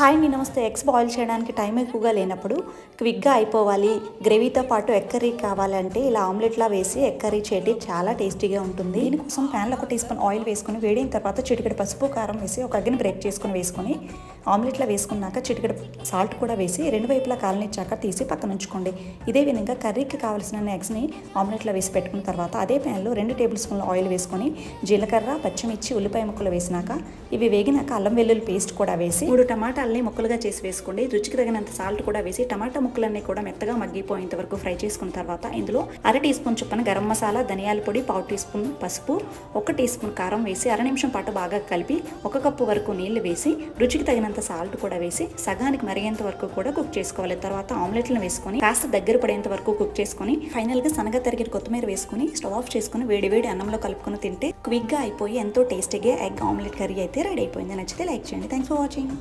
Hi అండి, నమస్తే. Eggs boil చేయడానికి టైం ఎక్కువగా లేనప్పుడు క్విక్గా అయిపోవాలి, గ్రేవీతో పాటు ఎగ్ కర్రీ కావాలంటే ఇలా ఆమ్లెట్లా వేసి ఎగ్ కర్రీ చేయడం చాలా టేస్టీగా ఉంటుంది. దీనికోసం ప్యాన్లో 1 టీ స్పూన్ ఆయిల్ వేసుకొని వేడిన తర్వాత చిటికెడు పసుపు కారం వేసి ఒక ఎగ్ని బ్రేక్ చేసుకుని వేసుకొని ఆమ్లెట్లో వేసుకున్నాక చిటికెడు సాల్ట్ కూడా వేసి రెండు వైపులా కాలనిచ్చాక తీసి పక్కన ఉంచుకోండి. ఇదే విధంగా కర్రీకి కావాల్సిన ఎగ్స్ని ఆమ్లెట్లో వేసి పెట్టుకున్న తర్వాత అదే ప్యాన్లో 2 టేబుల్ స్పూన్ల ఆయిల్ వేసుకొని జీలకర్ర, పచ్చిమిర్చి, ఉల్లిపాయ ముక్కలు వేసినాక ఇవి వేగినాక అల్లం వెల్లుల్లి పేస్ట్ కూడా వేసి 3 టమాటాలని ముక్కలుగా చేసి వేసుకోండి. రుచికి తగినంత సాల్ట్ కూడా వేసి టమాటా ముక్కలన్నీ కూడా మెత్తగా మగ్గిపోయేంత వరకు ఫ్రై చేసుకున్న తర్వాత ఇందులో 1/2 టీ స్పూన్ చొప్పున గరం మసాలా, ధనియాల పొడి, 1/4 టీ స్పూన్ పసుపు, 1 టీ స్పూన్ కారం వేసి 1/2 నిమిషం పాటు బాగా కలిపి 1 కప్పు వరకు నీళ్లు వేసి రుచికి తగినంత సాల్ట్ కూడా వేసి సగానికి మరిగేంత వరకు కూడా కుక్ చేసుకోవాలి. తర్వాత ఆమ్లెట్లను వేసుకొని కాస్త దగ్గర పడేంత వరకు కుక్ చేసుకొని ఫైనల్ గా సన్నగా తరిగిన కొత్తిమీర వేసుకొని స్టవ్ ఆఫ్ చేసుకుని వేడి అన్నంలో కలుపుకొని తింటే క్విక్ గా అయిపోయి ఎంతో టేస్టీగా ఎగ్ ఆమ్లెట్ కర్రీ అయితే రెడీ అయిపోయింది. నచ్చితే లైక్ చేయండి. Thanks for watching.